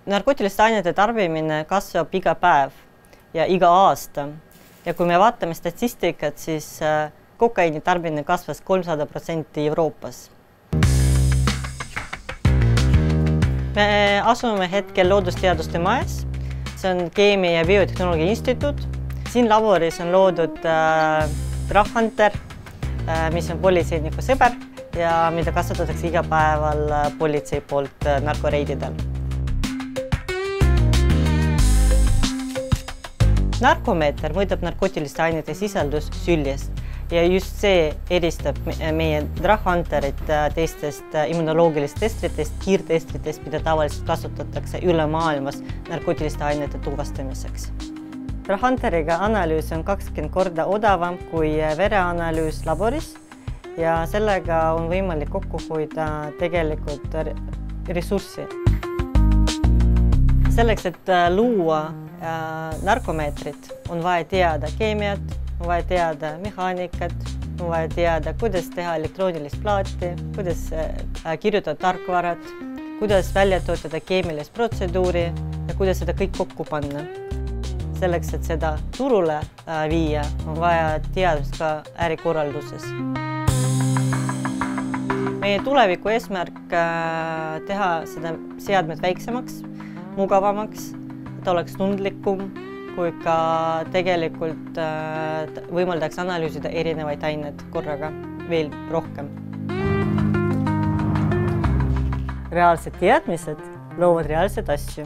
Narkootiliste ainete tarbimine kasvab iga päev ja iga aasta. Ja kui me vaatame statistikat, siis kokaiini tarbimine kasvas 300% Euroopas. Me asume hetkel Loodusteaduste majas. See on Keemia ja Biotehnoloogia Instituut. Siin laboris on loodud Drug-Hunter, mis on politseiniku sõber ja mida kasutatakse iga päeval politsei poolt narkoreididel. Narkomeeter mõõdab narkootiliste ainete sisaldust süljest ja just see eristab meie Drug-Hunterit teistest immunoloogilist testritest, kiirtestritest, mida tavaliselt kasutatakse üle maailmas narkootiliste ainete tuvastamiseks. Drug-Hunteriga analüüs on 20 korda odavam kui vereanalüüs laboris ja sellega on võimalik kokku hoida tegelikult ressurssi. Selleks, et luua narkomeetrit, on vaja teada keemiat, on vaja teada mehaanikat, on vaja teada, kuidas teha elektroonilist plaati, kuidas kirjutada tarkvarad, kuidas välja töötada keemilist protseduuri ja kuidas seda kõik kokku panna. Selleks, et seda turule viia, on vaja teadmist ka ärikorralduses. Meie tuleviku eesmärk teha seda seadmed väiksemaks, mugavamaks, ta oleks tundlikum, kui ka tegelikult võimaldaks analüüsida erinevaid aineid korraga veel rohkem. Reaalsed teadmised loovad reaalsed asju.